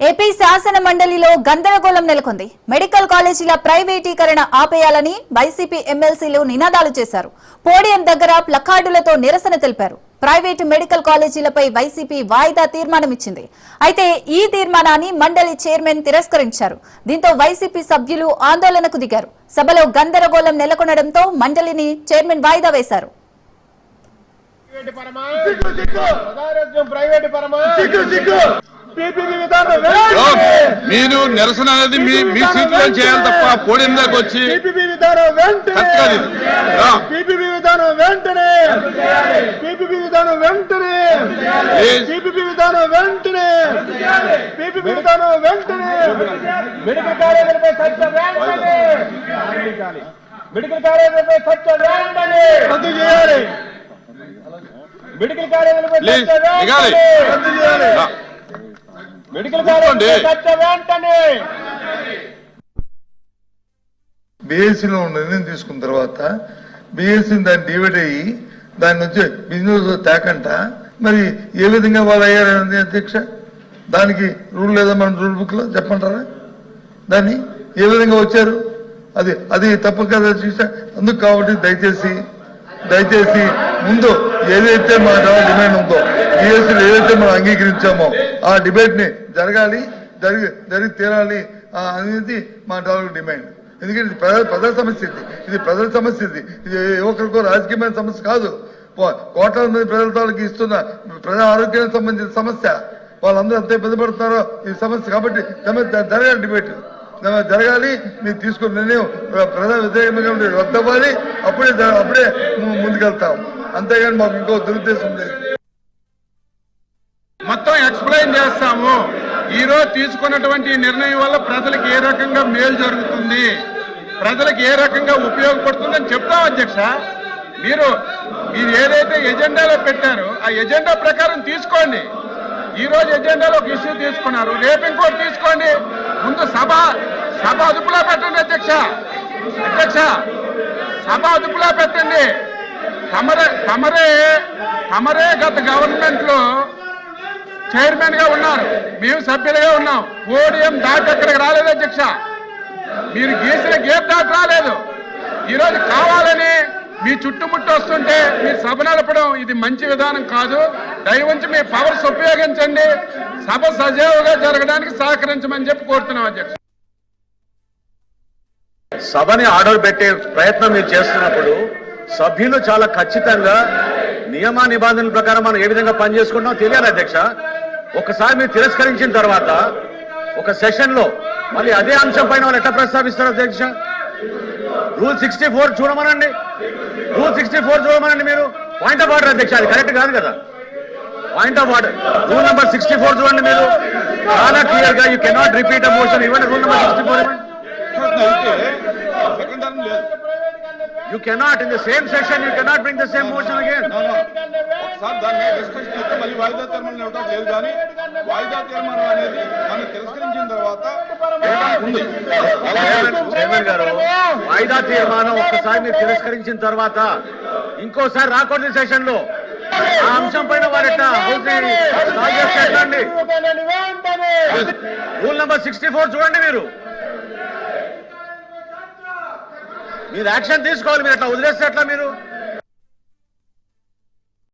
AP శాసన మండలిలో గందరగోళం నెలకొంది. మెడికల్ కాలేజీల ప్రైవేటీకరణ ఆపేయాలని వైసీపీ ఎమ్మెల్సీలు నినాదాలు చేశారు. పోడియం దగ్గర ప్లకార్డులతో నిరసన తెలిపారు. ప్రైవేటు మెడికల్ కాలేజీలపై వైసీపీ వాయిదా తీర్మానం ఇచ్చింది. అయితే ఈ తీర్మానాన్ని మండలి చైర్మన్ తిరస్కరించారు. దీంతో వైసీపీ సభ్యులు ఆందోళనకు దిగారు. సభలో గందరగోళం నెలకొనడంతో మండలిని చైర్మన్ వాయిదా వేశారు. మీరు నిరసన అనేది మీ సీట్లో చేయాలి తప్ప పోడియం దాకా వచ్చి మెడికల్ కాలేజీలపై చర్చ వెంటనే రద్దు చేయాలి. మెడికల్ కాలేజీలపై చర్చ వెంటనే రద్దు చేయాలి. మెడికల్ కాలేజీలపై చర్చ వెంటనే. బిఎస్సీలో నిర్ణయం తీసుకున్న తర్వాత బిఎస్సీని దాన్ని డివైడ్ అయ్యి దాని నుంచి బిజినెస్ తేకంట మరి ఏ విధంగా వాళ్ళు అయ్యారని అధ్యక్ష, దానికి రూల్ లేదా మన రూల్ బుక్ లో చెప్పంటారా? దాన్ని ఏ విధంగా వచ్చారు? అది తప్పు కదా చూసా. అందుకు కాబట్టి దయచేసి ముందు ఏదైతే మన డిమాండ్ ఉందో బిఎస్సీలో ఏదైతే మనం అంగీకరించామో ఆ డిబేట్ ని జరిగి తీరాలి అనేది మా డెవలప్ డిమాండ్. ఎందుకంటే ఇది ప్రజల సమస్య, ఇది ప్రజల సమస్య, ఇది ఒకరికో రాజకీయమైన సమస్య కాదు. కోట్లాది మంది ప్రజల తాలూకు ఇస్తున్న ప్రజా ఆరోగ్యానికి సంబంధించిన సమస్య. వాళ్ళందరూ ఎంత ఇబ్బంది పడుతున్నారో ఈ సమస్య. కాబట్టి జరగాలి, డిబేట్ జరగాలి. మీరు తీసుకున్న నిర్ణయం ప్రజా వ్యతిరేకంగా రద్దవ్వాలి. అప్పుడే ముందుకెళ్తాం. అంతేగాని మాకు ఇంకో దురుద్దేశం లేదు. మొత్తం ఎక్స్ప్లెయిన్ చేస్తాము. ఈ రోజు తీసుకున్నటువంటి నిర్ణయం వల్ల ప్రజలకు ఏ రకంగా మేలు జరుగుతుంది, ప్రజలకు ఏ రకంగా ఉపయోగపడుతుందని చెప్తాం అధ్యక్ష. మీరు ఏదైతే ఎజెండాలో పెట్టారో ఆ ఎజెండా ప్రకారం తీసుకోండి. ఈ రోజు ఎజెండాలో ఒక ఇష్యూ తీసుకున్నారు, రేపు ఇంకోటి తీసుకోండి. ముందు సభ అదుపులో పెట్టండి అధ్యక్ష. సభ అదుపులో పెట్టండి. తమరే గత గవర్నమెంట్ లో చైర్మన్ గా ఉన్నారు, మేము సభ్యులుగా ఉన్నాం. పోడియం దాటి అక్కడికి రాలేదు అధ్యక్ష. మీరు గీసిన గేట్ దాటి రాలేదు. ఈరోజు కావాలని మీ చుట్టుముట్టు వస్తుంటే మీరు సభ నడపడం ఇది మంచి విధానం కాదు. దయవుంచి మీ పవర్స్ ఉపయోగించండి. సభ సజావుగా జరగడానికి సహకరించమని చెప్పి కోరుతున్నాం అధ్యక్ష. సభని ఆర్డర్ పెట్టే ప్రయత్నం మీరు చేస్తున్నప్పుడు సభ్యులు చాలా ఖచ్చితంగా నియమ నిబంధనల ప్రకారం మనం ఏ విధంగా పనిచేసుకుంటామో తెలియాలి అధ్యక్ష. ఒకసారి మీరు తిరస్కరించిన తర్వాత ఒక సెషన్ లో మళ్ళీ అదే అంశం పైన వాళ్ళు ఎట్లా ప్రస్తావిస్తారు అధ్యక్ష? రూల్ 64 చూడమనండి. మీరు పాయింట్ ఆఫ్ ఆర్డర్ అధ్యక్ష, అది కరెక్ట్ కాదు కదా. Point of order rule number 64 చూడండి. మీరు చాలా క్లియర్ గా you cannot repeat a motion. ఇవ్వండి రూల్ నెంబర్ 64 ఇవ్వండి. You cannot in the same session you cannot bring the same motion again. Sir దాన్ని డిస్కషన్ చేస్తే మళ్ళీ వాయిదా తీర్మానం ఇవ్వడం లేదు. కానీ వాయిదా తీర్మానం అనేది మనం తిరస్కరించిన తర్వాత చైర్మన్ గారు వాయిదా తీర్మానం ఒక్కసారి మీరు తిరస్కరించిన తర్వాత ఇంకోసారి రాకూడదు సెషన్ లో ఆ అంశం పైన వారు ఎట్లా అండి. రూల్ నెంబర్ 64 చూడండి. మీరు యాక్షన్ తీసుకోవాలి. మీరు అట్లా వదిలేస్తే ఎట్లా? మీరు